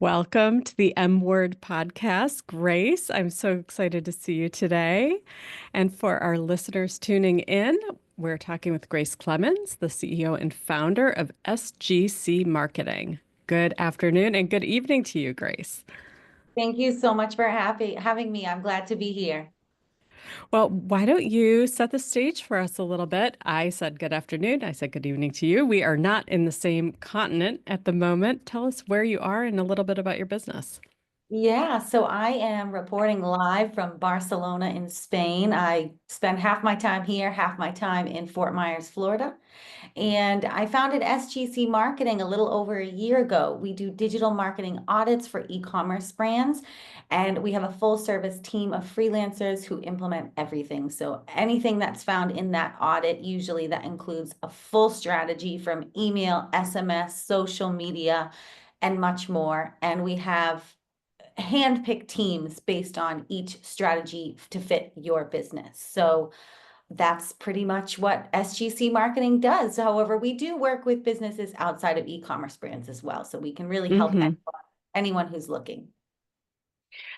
Welcome to the M Word podcast, Grace. I'm so excited to see you today. And for our listeners tuning in, we're talking with Grace Clemens, the CEO and founder of SGC Marketing. Good afternoon and good evening to you, Grace. Thank you so much for having me. I'm glad to be here. Well, why don't you set the stage for us a little bit? I said good afternoon. I said good evening to you. We are not in the same continent at the moment. Tell us where you are and a little bit about your business. Yeah, so I am reporting live from Barcelona in Spain. I spend half my time here, half my time in Fort Myers, Florida. And I founded SGC Marketing a little over a year ago. We do digital marketing audits for e-commerce brands, and we have a full service team of freelancers who implement everything. So anything that's found in that audit, usually that includes a full strategy from email, SMS, social media, and much more. And we have handpicked teams based on each strategy to fit your business. So that's pretty much what SGC marketing does. However, we do work with businesses outside of e-commerce brands as well. So we can really help anyone who's looking.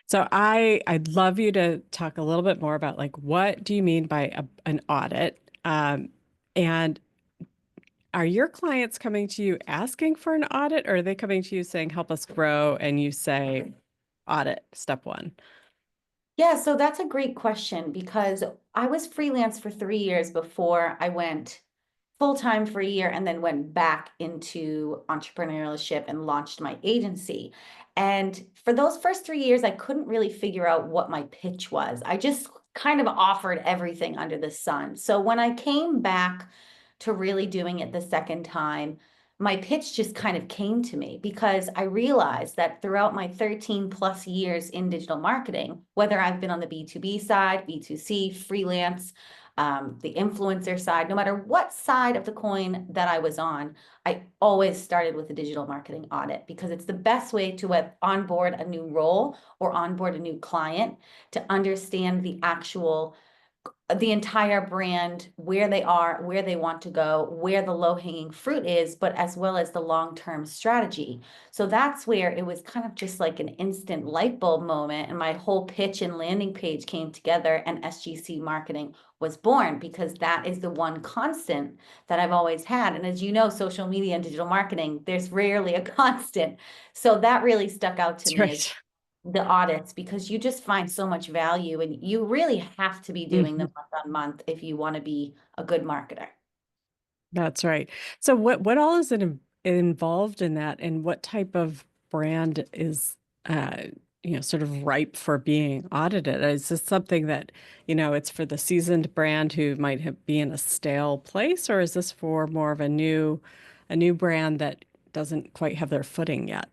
So I'd love you to talk a little bit more about like what do you mean by an audit? And are your clients coming to you asking for an audit, or are they coming to you saying, help us grow, and you say, audit, step one? Yeah, so that's a great question because I was freelance for 3 years before I went full-time for a year and then went back into entrepreneurship and launched my agency. And for those first 3 years, I couldn't really figure out what my pitch was. I just kind of offered everything under the sun. So when I came back to really doing it the second time, my pitch just kind of came to me because I realized that throughout my 13 plus years in digital marketing, whether I've been on the B2B side, B2C, freelance, the influencer side, no matter what side of the coin that I was on, I always started with a digital marketing audit because it's the best way to onboard a new role or onboard a new client to understand the entire brand, where they are, where they want to go, where the low-hanging fruit is, but as well as the long-term strategy. So that's where it was kind of just like an instant light bulb moment, and my whole pitch and landing page came together, and SGC marketing was born because that is the one constant that I've always had. And as you know, social media and digital marketing, there's rarely a constant. So that really stuck out to That's me as right. the audits because you just find so much value and you really have to be doing them month on month if you want to be a good marketer. That's right. So what all is involved in that, and what type of brand is uh sort of ripe for being audited? Is this something that, it's for the seasoned brand who might be in a stale place, or is this for more of a new brand that doesn't quite have their footing yet?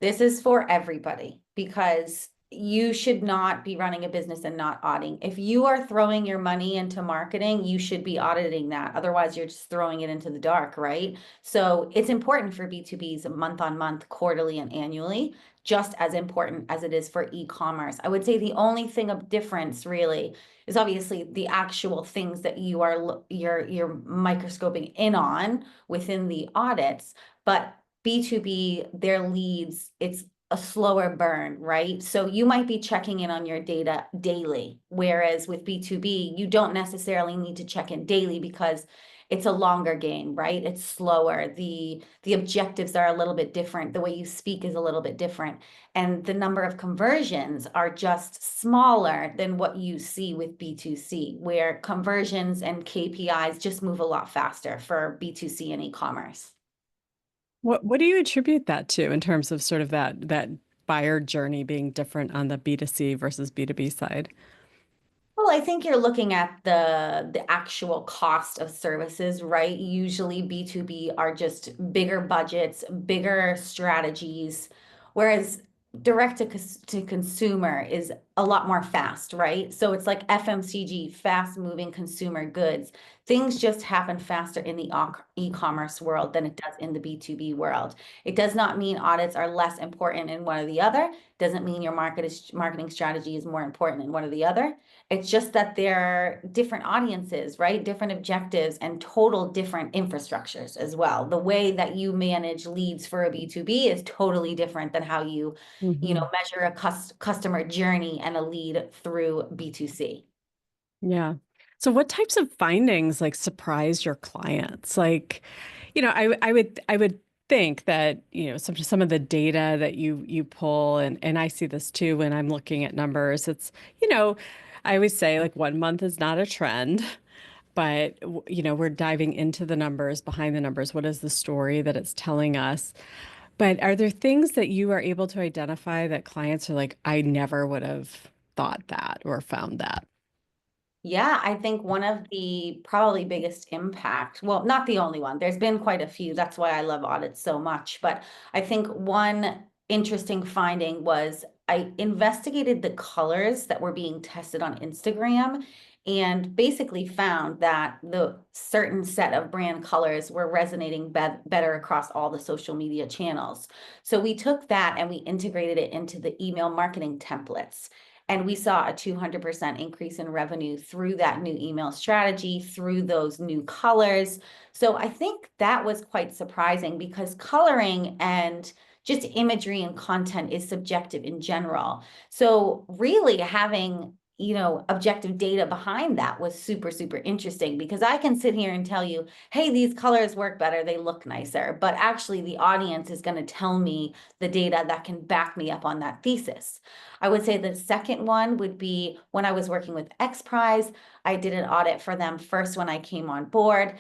This is for everybody because you should not be running a business and not auditing. If you are throwing your money into marketing, you should be auditing that. Otherwise, you're just throwing it into the dark, right? So it's important for B2Bs month on month, quarterly, and annually, just as important as it is for e-commerce. I would say the only thing of difference really is obviously the actual things that you're microscoping in on within the audits, but B2B, their leads, it's a slower burn, right? So you might be checking in on your data daily, whereas with B2B, you don't necessarily need to check in daily because it's a longer game, right? It's slower. The objectives are a little bit different. The way you speak is a little bit different. And the number of conversions are just smaller than what you see with B2C, where conversions and KPIs just move a lot faster for B2C and e-commerce. What do you attribute that to in terms of sort of that buyer journey being different on the B2C versus B2B side? Well, I think you're looking at the actual cost of services, right? Usually B2B are just bigger budgets, bigger strategies, whereas direct to consumer is a lot more fast, right? So it's like FMCG, fast moving consumer goods. Things just happen faster in the e-commerce world than it does in the B2B world. It does not mean audits are less important in one or the other. Doesn't mean your marketing strategy is more important in one or the other. It's just that they're different audiences, right? Different objectives and total different infrastructures as well. The way that you manage leads for a B2B is totally different than how you Hmm. measure a customer journey and a lead through B2C. Yeah. So what types of findings like surprise your clients? Like, I would think that, some of the data that you pull, and I see this too when I'm looking at numbers, it's, I always say like 1 month is not a trend, but we're diving into the numbers, behind the numbers. What is the story that it's telling us? But are there things that you are able to identify that clients are like, I never would have thought that or found that? Yeah, I think one of the probably biggest impact, well, not the only one, there's been quite a few. That's why I love audits so much. But I think one interesting finding was I investigated the colors that were being tested on Instagram and basically found that the certain set of brand colors were resonating better across all the social media channels. So we took that and we integrated it into the email marketing templates. And we saw a 200% increase in revenue through that new email strategy, through those new colors. So I think that was quite surprising because coloring and just imagery and content is subjective in general. So really having objective data behind that was super, super interesting because I can sit here and tell you, hey, these colors work better, they look nicer. But actually, the audience is going to tell me the data that can back me up on that thesis. I would say the second one would be when I was working with X Prize. I did an audit for them first when I came on board.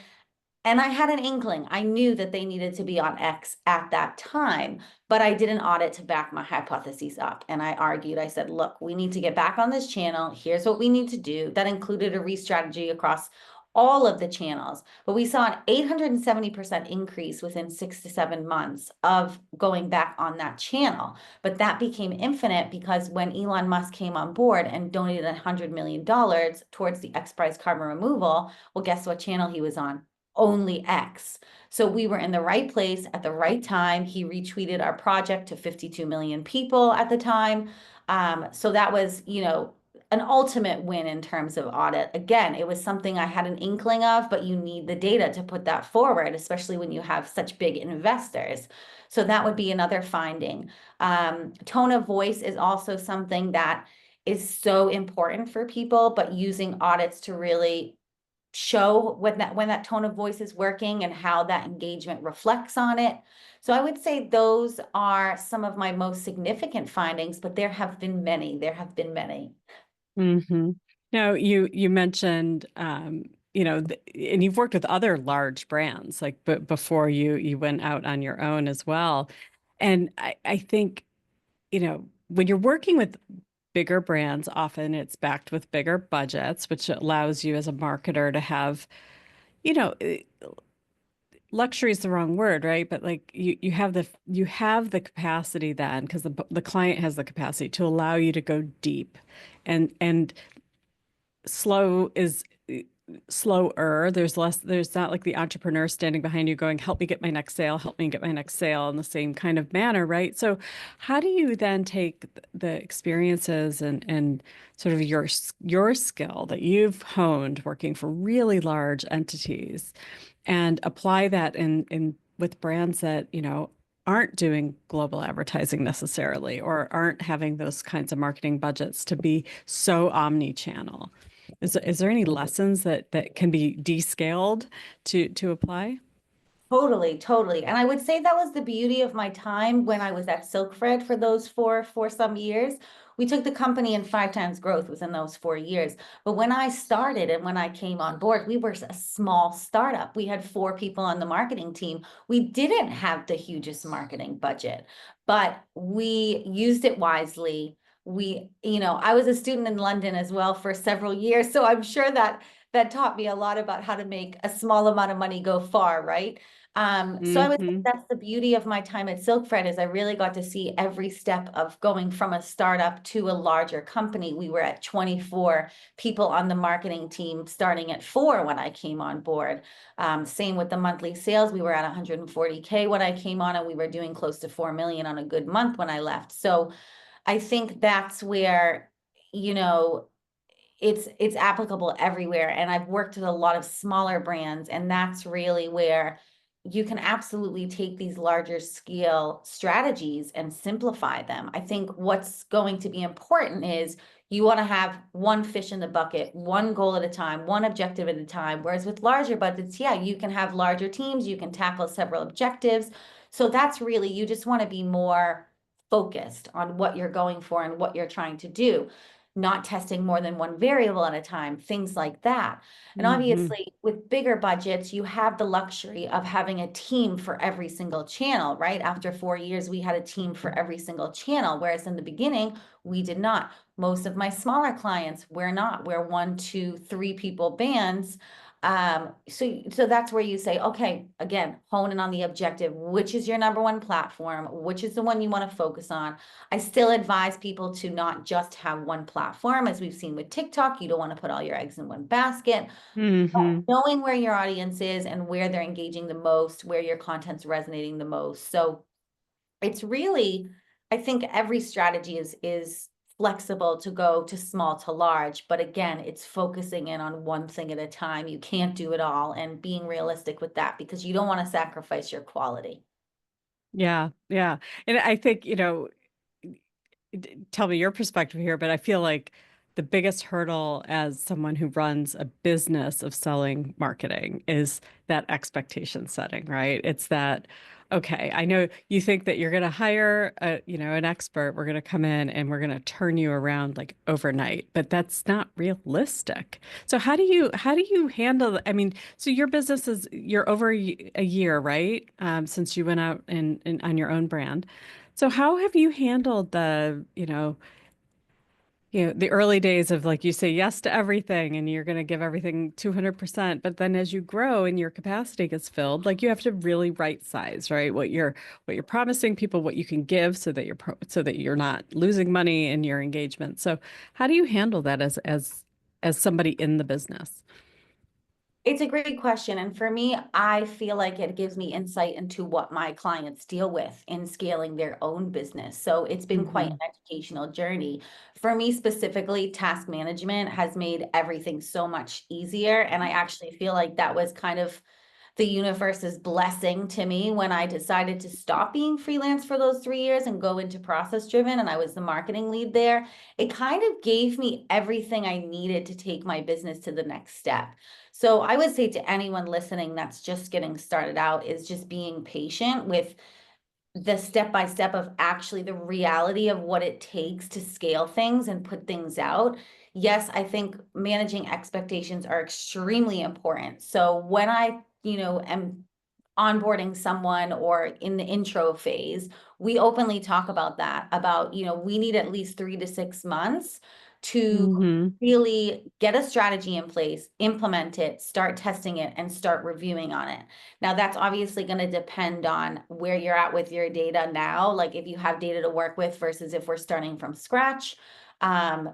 And I had an inkling. I knew that they needed to be on X at that time, but I did an audit to back my hypotheses up. And I argued, I said, look, we need to get back on this channel. Here's what we need to do. That included a re-strategy across all of the channels. But we saw an 870% increase within 6 to 7 months of going back on that channel. But that became infinite because when Elon Musk came on board and donated $100 million towards the X Prize carbon removal, well, guess what channel he was on? Only X. So we were in the right place at the right time. He retweeted our project to 52 million people at the time. So that was, an ultimate win in terms of audit. Again, it was something I had an inkling of, but you need the data to put that forward, especially when you have such big investors. So that would be another finding. Tone of voice is also something that is so important for people, but using audits to really show when that tone of voice is working and how that engagement reflects on it. So I would say those are some of my most significant findings, but there have been many. There have been many. Hmm. Now, you mentioned, and you've worked with other large brands, like but before you went out on your own as well. And I think, when you're working with bigger brands, often it's backed with bigger budgets, which allows you as a marketer to have, you know, eh, luxury is the wrong word, right? But like you have the capacity then, because the client has the capacity to allow you to go deep, and slow is slower. There's not like the entrepreneur standing behind you going, help me get my next sale, help me get my next sale in the same kind of manner, right? So how do you then take the experiences and sort of your skill that you've honed working for really large entities and apply that in with brands that, aren't doing global advertising necessarily or aren't having those kinds of marketing budgets to be so omni-channel? Is there any lessons that can be descaled to apply? Totally, totally. And I would say that was the beauty of my time when I was at Silkfred for those for some years. We took the company in 5 times growth within those 4 years. But when I started and when I came on board, we were a small startup. We had 4 people on the marketing team. We didn't have the hugest marketing budget, but we used it wisely. I was a student in London as well for several years, so I'm sure that taught me a lot about how to make a small amount of money go far, right? So I would say Hmm. that's the beauty of my time at Silkfred is I really got to see every step of going from a startup to a larger company. We were at 24 people on the marketing team, starting at 4 when I came on board. Same with the monthly sales. We were at 140K when I came on, and we were doing close to 4 million on a good month when I left. So I think that's where, you know, it's applicable everywhere. And I've worked with a lot of smaller brands, and that's really where you can absolutely take these larger scale strategies and simplify them. I think what's going to be important is you want to have one fish in the bucket, one goal at a time, one objective at a time. Whereas with larger budgets, yeah, you can have larger teams, you can tackle several objectives. So that's really, you just want to be more focused on what you're going for and what you're trying to do, not testing more than one variable at a time, things like that. And Hmm. obviously, with bigger budgets, you have the luxury of having a team for every single channel, right? After 4 years, we had a team for every single channel, whereas in the beginning, we did not. Most of my smaller clients, we're not. We're 1, 2, 3 people bands. So that's where you say, okay, again, hone in on the objective. Which is your number one platform? Which is the one you want to focus on? I still advise people to not just have one platform, as we've seen with TikTok. You don't want to put all your eggs in one basket. Hmm. Knowing where your audience is and where they're engaging the most, where your content's resonating the most. So it's really, I think every strategy is flexible to go to small to large, but again, it's focusing in on one thing at a time. You can't do it all, and being realistic with that because you don't want to sacrifice your quality. Yeah, yeah. And I think, tell me your perspective here, but I feel like the biggest hurdle as someone who runs a business of selling marketing is that expectation setting, right? It's that, okay, I know you think that you're going to hire an expert, we're going to come in and we're going to turn you around like overnight, but that's not realistic. So how do you handle, I mean, so your business is, you're over a year, right? Since you went out and on your own brand. So how have you handled the early days of like you say yes to everything and you're going to give everything 200%, but then as you grow and your capacity gets filled, like you have to really right size, right? What you're promising people, what you can give so that you're not losing money in your engagement. So how do you handle that as somebody in the business? It's a great question. And for me, I feel like it gives me insight into what my clients deal with in scaling their own business. So it's been quite Hmm. an educational journey. For me specifically, task management has made everything so much easier. And I actually feel like that was kind of the universe's blessing to me when I decided to stop being freelance for those 3 years and go into process driven. And I was the marketing lead there. It kind of gave me everything I needed to take my business to the next step. So I would say to anyone listening that's just getting started out is just being patient with the step by step of actually the reality of what it takes to scale things and put things out. Yes, I think managing expectations are extremely important. So when I, am onboarding someone or in the intro phase, we openly talk about that, about, we need at least 3 to 6 months to Hmm. really get a strategy in place, implement it, start testing it, and start reviewing on it. Now, that's obviously going to depend on where you're at with your data now, like if you have data to work with versus if we're starting from scratch.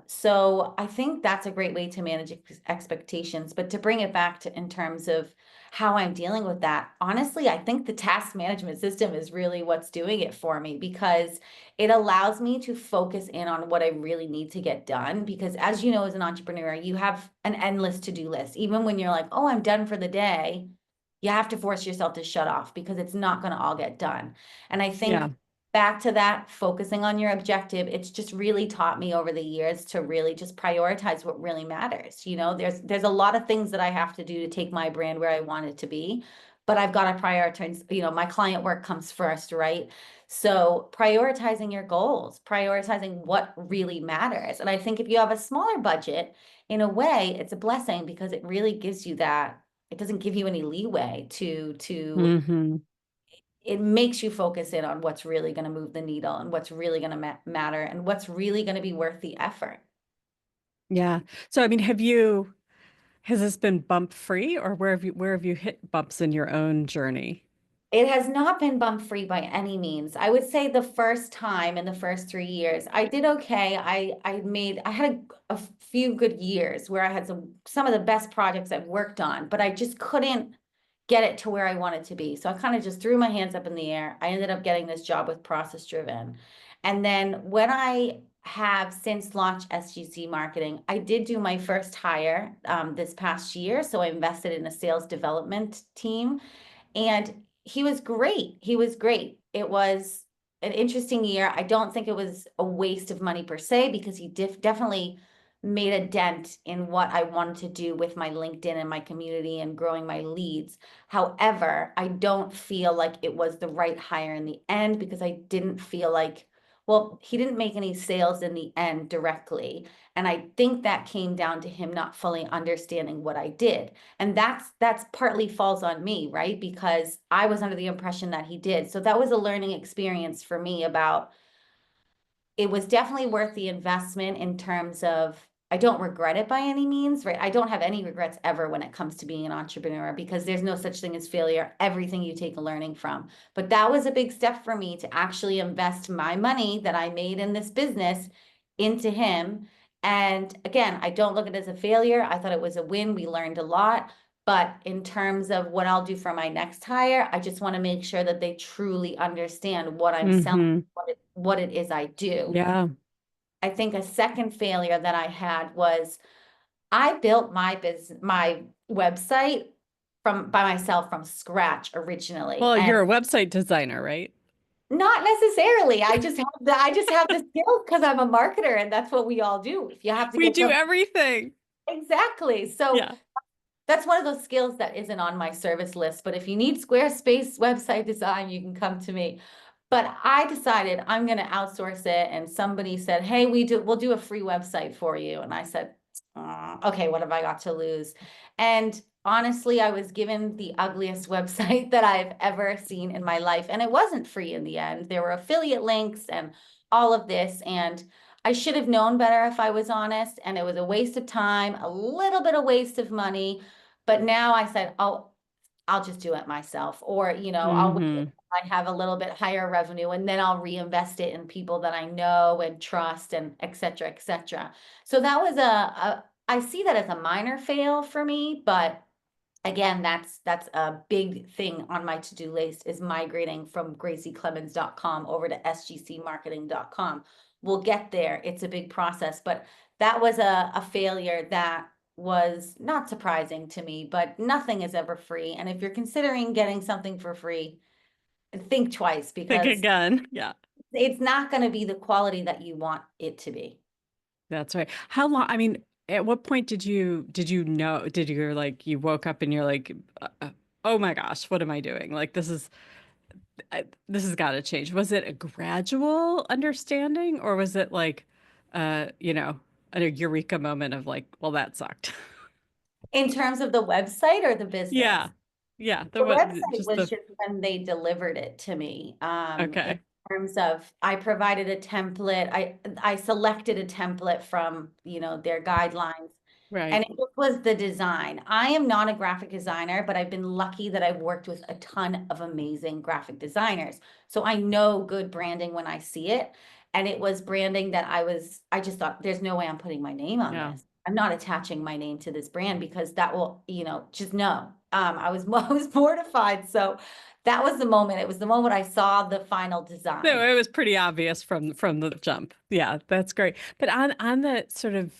So I think that's a great way to manage expectations. But to bring it back to in terms of how I'm dealing with that, honestly, I think the task management system is really what's doing it for me because it allows me to focus in on what I really need to get done. Because as you know, as an entrepreneur, you have an endless to-do list. Even when you're like, oh, I'm done for the day, you have to force yourself to shut off because it's not going to all get done. And I Yeah. think back to that, focusing on your objective, it's just really taught me over the years to really just prioritize what really matters. There's a lot of things that I have to do to take my brand where I want it to be, but I've got to prioritize, my client work comes first, right? So prioritizing your goals, prioritizing what really matters. And I think if you have a smaller budget, in a way, it's a blessing because it really gives you that, it doesn't give you any leeway to Hmm. it makes you focus in on what's really going to move the needle and what's really going to matter and what's really going to be worth the effort. Yeah. So I mean, has this been bump free or where have you hit bumps in your own journey? It has not been bump free by any means. I would say the first time in the first 3 years, I did okay. I had a few good years where I had some of the best projects I've worked on, but I just couldn't get it to where I wanted to be. So I kind of just threw my hands up in the air. I ended up getting this job with Process Driven. And then when I have since launched SGC Marketing, I did do my first hire this past year. So I invested in a sales development team, and he was great. He was great. It was an interesting year. I don't think it was a waste of money per se, because he definitely made a dent in what I wanted to do with my LinkedIn and my community and growing my leads. However, I don't feel like it was the right hire in the end, because I didn't feel like, well, he didn't make any sales in the end directly. And I think that came down to him not fully understanding what I did. And that's partly falls on me, right? Because I was under the impression that he did. So that was a learning experience for me about, it was definitely worth the investment in terms of, I don't regret it by any means, right? I don't have any regrets ever when it comes to being an entrepreneur, because there's no such thing as failure. Everything you take a learning from. But that was a big step for me to actually invest my money that I made in this business into him. And again, I don't look at it as a failure. I thought it was a win. We learned a lot. But in terms of what I'll do for my next hire, I just want to make sure that they truly understand what I'm selling, Hmm. what it is I do. Yeah. I think a second failure that I had was, I built my website by myself from scratch originally. Well, And you're a website designer, right? not necessarily. I just have the skills because I'm a marketer, and that's what we all do. If you have to We get do some. everything. Exactly. So Yeah. that's one of those skills that isn't on my service list. But if you need Squarespace website design, you can come to me. But I decided I'm going to outsource it. And somebody said, "Hey, we'll do a free website for you." And I said, okay, what have I got to lose?" And honestly, I was given the ugliest website that I've ever seen in my life. And it wasn't free in the end. There were affiliate links and all of this. And I should have known better, if I was honest. And it was a waste of time, a little bit of waste of money. But now I said, "Oh, I'll just do it myself." Or, I'll wait Hmm. until I have a little bit higher revenue, and then I'll reinvest it in people that I know and trust, and et cetera, et cetera. So that was I see that as a minor fail for me, but again, that's a big thing on my to-do list, is migrating from gracieclemens.com over to sgcmarketing.com. We'll get there. It's a big process, but that was a failure that was not surprising to me, but nothing is ever free. And if you're considering getting something for free, think twice, Think because again. Yeah. it's not going to be the quality that you want it to be. That's right. How long, I mean, at what point did you know, you woke up and you're like, oh my gosh, what am I doing? Like this has got to change. Was it a gradual understanding, or was it like, you know, a eureka moment of like, well, that sucked. In terms of the website or the business? Yeah. Yeah. The website Just was the, just when they delivered it to me. In okay. terms of, I provided a template, I selected a template from, their guidelines. And Right. it was the design. I am not a graphic designer, but I've been lucky that I've worked with a ton of amazing graphic designers. So I know good branding when I see it. And it was branding that I just thought, there's no way I'm putting my name on Yeah. this. I'm not attaching my name to this brand, because that will, just no. I was I was mortified. So that was the moment. It was the moment I saw the final No, design. it was pretty obvious from the jump. Yeah, that's great. But on the sort of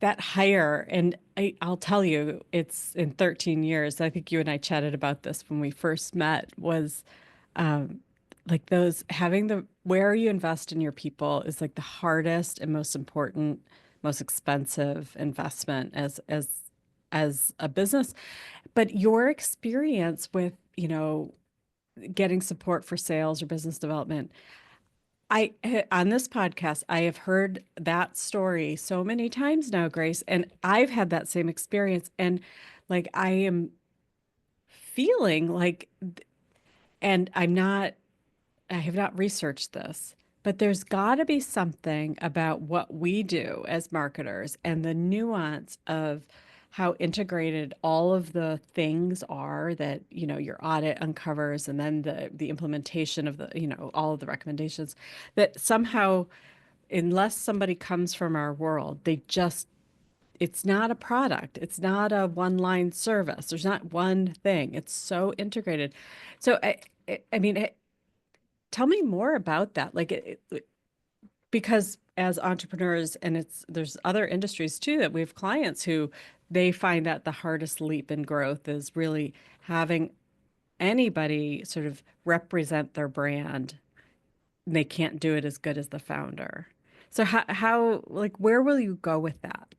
that hire, and I'll tell you, it's in 13 years. I think you and I chatted about this when we first met, was um, like those having the where you invest in your people is like the hardest and most important, most expensive investment as a business. But your experience with, getting support for sales or business development, on this podcast, I have heard that story so many times now, Grace, and I've had that same experience. And like I am feeling like, and I have not researched this, but there's got to be something about what we do as marketers and the nuance of how integrated all of the things are that, your audit uncovers, and then the implementation of the, all of the recommendations, that somehow, unless somebody comes from our world, it's not a product. It's not a one-line service. There's not one thing. It's so integrated. So I mean, tell me more about that. Like, because as entrepreneurs, and there's other industries too, that we have clients who they find that the hardest leap in growth is really having anybody sort of represent their brand. They can't do it as good as the founder. So how like where will you go with that?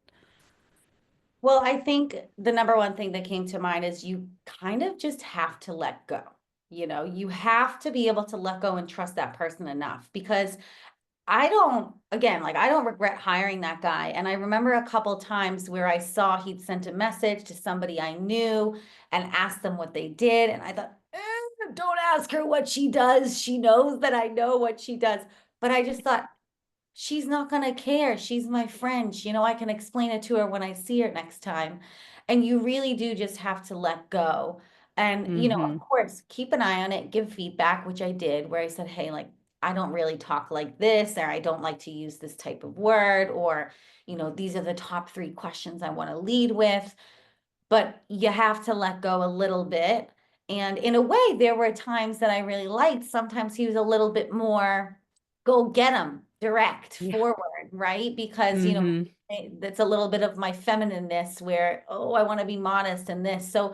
Well, I think the number one thing that came to mind is you kind of just have to let go. You have to be able to let go and trust that person enough because I don't regret hiring that guy. And I remember a couple times where I saw he'd sent a message to somebody I knew and asked them what they did. And I thought, don't ask her what she does. She knows that I know what she does. But I just thought, she's not going to care. She's my friend. I can explain it to her when I see her next time. And you really do just have to let go. And, Mm-hmm. of course, keep an eye on it, give feedback, which I did, where I said, hey, like, I don't really talk like this, or I don't like to use this type of word, or, these are the top 3 questions I want to lead with, but you have to let go a little bit. And in a way, there were times that I really liked. Sometimes he was a little bit more go get him, direct, Yeah. forward, right? Because, Mm-hmm. that's a little bit of my feminineness where, oh, I want to be modest in this. So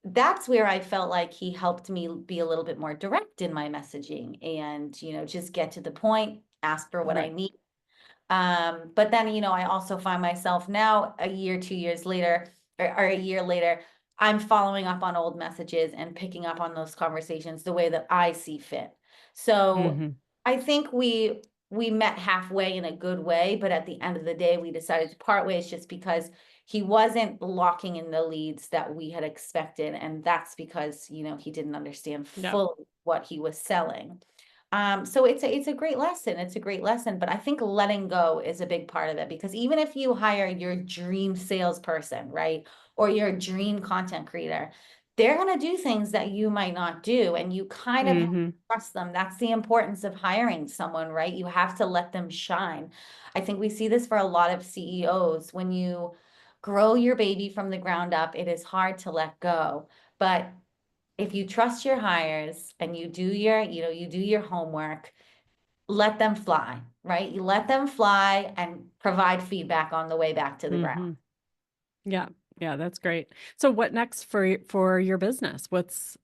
that's where I felt like he helped me be a little bit more direct in my messaging and, just get to the point, ask for what I Right. need. But then, I also find myself now a year, 2 years later, or a year later, I'm following up on old messages and picking up on those conversations the way that I see fit. So Mm-hmm. I think we met halfway in a good way, but at the end of the day, we decided to part ways just because he wasn't locking in the leads that we had expected. And that's because, he didn't understand Yep. fully what he was selling. So it's a great lesson. It's a great lesson, but I think letting go is a big part of it because even if you hire your dream salesperson, right, or your dream content creator, they're going to do things that you might not do, and you kind of have to Mm-hmm. trust them. That's the importance of hiring someone, right? You have to let them shine. I think we see this for a lot of CEOs. When you grow your baby from the ground up, it is hard to let go, but if you trust your hires and you do your homework, let them fly, right? You let them fly and provide feedback on the way back to the ground. Mm-hmm. Yeah. Yeah, that's great. So what next for your business? What's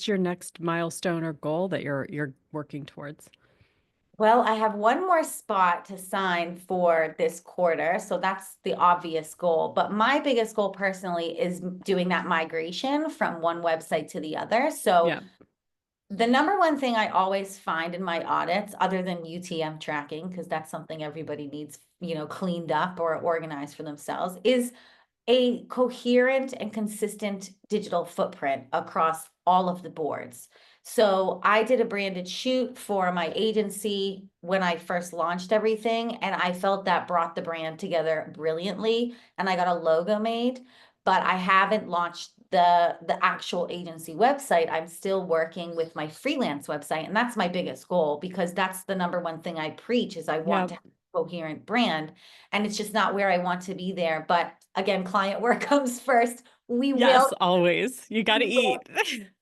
your next milestone or goal that you're working towards? Well, I have one more spot to sign for this quarter, so that's the obvious goal. But my biggest goal personally is doing that migration from one website to the other. So Yeah. the number one thing I always find in my audits, other than UTM tracking, because that's something everybody needs, cleaned up or organized for themselves, is a coherent and consistent digital footprint across all of the boards. So I did a branded shoot for my agency when I first launched everything, and I felt that brought the brand together brilliantly. And I got a logo made, but I haven't launched the actual agency website. I'm still working with my freelance website, and that's my biggest goal because that's the number one thing I preach is I want Yeah. to have a coherent brand, and it's just not where I want to be there. But again, client work comes first. We will, Yes, always. You got to we will,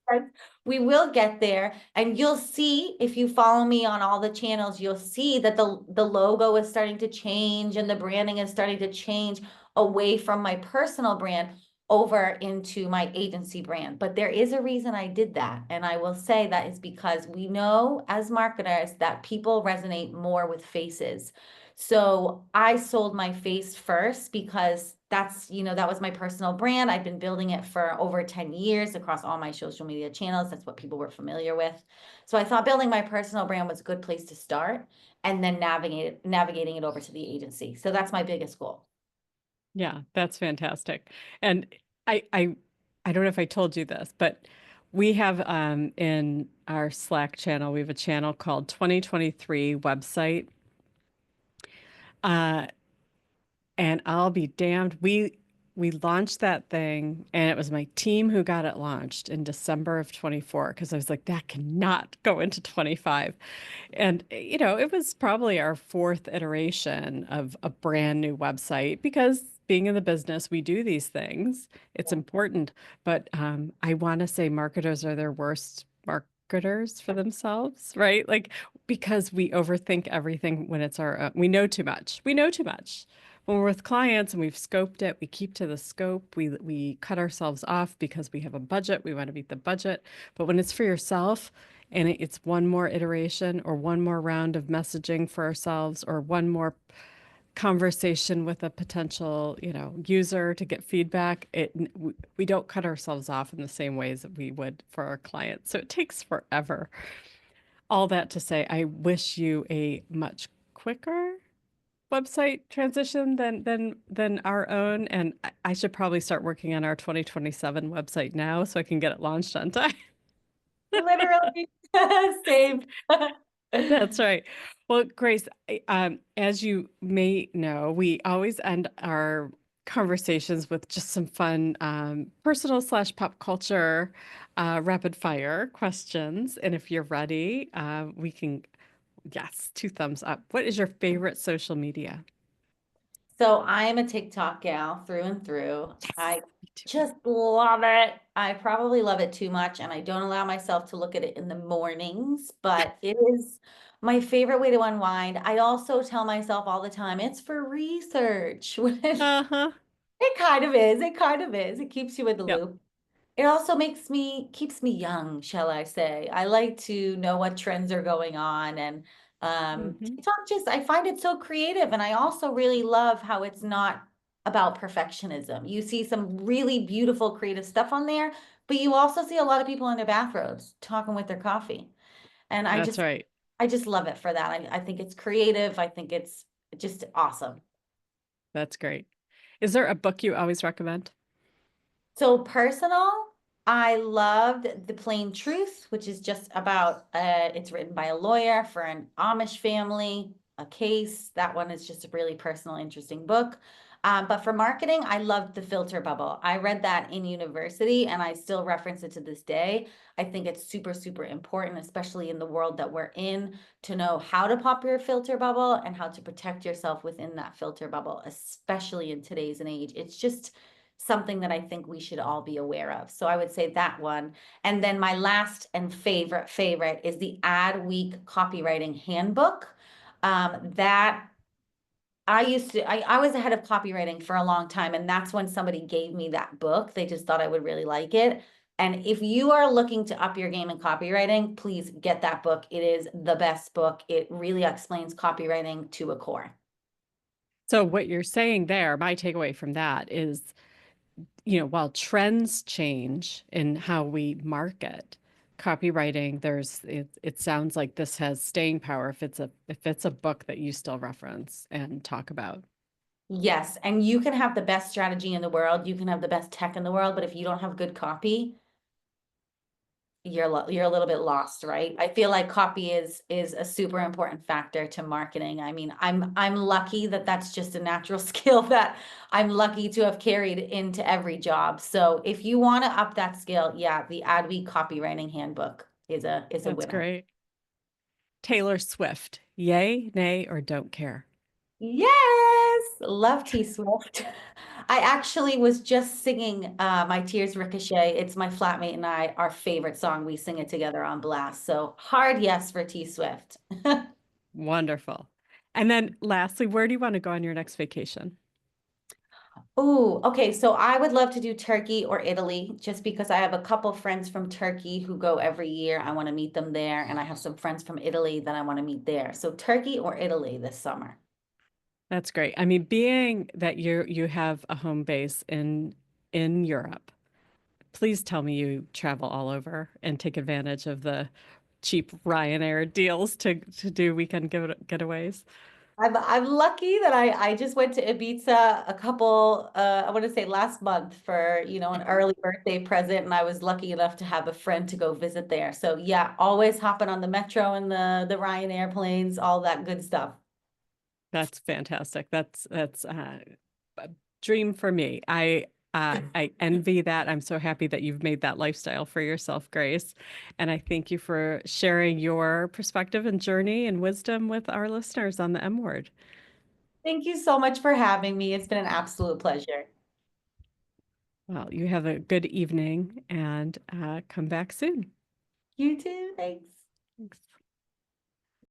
eat. we will get there. And you'll see if you follow me on all the channels, you'll see that the logo is starting to change and the branding is starting to change away from my personal brand over into my agency brand. But there is a reason I did that. And I will say that is because we know as marketers that people resonate more with faces. So I sold my face first because that was my personal brand. I've been building it for over 10 years across all my social media channels. That's what people were familiar with. So I thought building my personal brand was a good place to start and then navigating it over to the agency. So that's my biggest goal. Yeah, that's fantastic. And I I I don't know if I told you this, but we have in our Slack channel, we have a channel called 2023 website. Uh and I'll be damned. we launched that thing, and it was my team who got it launched in December of 24 because I was like, that cannot go into 25. And, it was probably our fourth iteration of a brand new website because being in the business, we do these things. It's important. But I want to say marketers are their worst marketers for themselves, right? Like, because we overthink everything when it's our own. We know too much. We know too much. When we're with clients and we've scoped it, we keep to the scope. We cut ourselves off because we have a budget. We want to meet the budget. But when it's for yourself, and it's one more iteration or one more round of messaging for ourselves or one more conversation with a potential, user to get feedback, we don't cut ourselves off in the same ways that we would for our clients. So it takes forever. All that to say, I wish you a much quicker website transition than our own. And I should probably start working on our 2027 website now so I can get it launched on time. Literally saved. That's right. Well, Grace, as you may know, we always end our conversations with just some fun personal slash pop culture rapid fire questions. And if you're ready, we can, yes, two thumbs up. What is your favorite social media? So I am a TikTok gal through and through. Yes, I me too. just love it. I probably love it too much, and I don't allow myself to look at it in the mornings, but it is my favorite way to unwind. I also tell myself all the time it's for research, which Uh-huh. it kind of is. It kind of is. It keeps you in the Yep. loop. It also keeps me young, shall I say. I like to know what trends are going on, and Hmm. TikTok just I find it so creative, and I also really love how it's not about perfectionism. You see some really beautiful creative stuff on there, but you also see a lot of people in their bathrobes talking with their coffee. And That's right. I just love it for that. I think it's creative. I think it's just awesome. That's great. Is there a book you always recommend? So personal, I loved The Plain Truth, which is just about it's written by a lawyer for an Amish family, a case. That one is just a really personal, interesting book. But for marketing, I loved The Filter Bubble. I read that in university and I still reference it to this day. I think it's super, super important, especially in the world that we're in, to know how to pop your filter bubble and how to protect yourself within that filter bubble, especially in today's and age. It's just something that I think we should all be aware of. So I would say that one. And then my last and favorite is the Ad Week Copywriting Handbook. That I was the head of copywriting for a long time, and that's when somebody gave me that book. They just thought I would really like it. And if you are looking to up your game in copywriting, please get that book. It is the best book. It really explains copywriting to a core. So what you're saying there, my takeaway from that is, while trends change in how we market, copywriting, it sounds like this has staying power if it's a book that you still reference and talk about. Yes, and you can have the best strategy in the world, you can have the best tech in the world, but if you don't have good copy, you're a little bit lost, right? I feel like copy is a super important factor to marketing. I mean, I'm lucky that that's just a natural skill that I'm lucky to have carried into every job. So if you want to up that skill, yeah, the Adweek Copywriting Handbook is a That's winner. great. Taylor Swift, yay, nay, or don't care? Yes, love T Swift. I actually was just singing My Tears Ricochet. It's my flatmate and I, our favorite song. We sing it together on Blast. So hard yes for T Swift. Wonderful. And then lastly, where do you want to go on your next vacation? Oh, okay. So I would love to do Turkey or Italy just because I have a couple friends from Turkey who go every year. I want to meet them there. And I have some friends from Italy that I want to meet there. So Turkey or Italy this summer. That's great. I mean, being that you have a home base in Europe, please tell me you travel all over and take advantage of the cheap Ryanair deals to do weekend getaways. I'm lucky that I just went to Ibiza a couple I want to say last month for, an early birthday present, and I was lucky enough to have a friend to go visit there. So yeah, always hopping on the metro and the Ryan airplanes, all that good stuff. That's fantastic. That's dream for me. I envy that. I'm so happy that you've made that lifestyle for yourself, Grace. And I thank you for sharing your perspective and journey and wisdom with our listeners on the M word. Thank you so much for having me. It's been an absolute pleasure. Well, you have a good evening and come back soon. You too. Thanks. Thanks.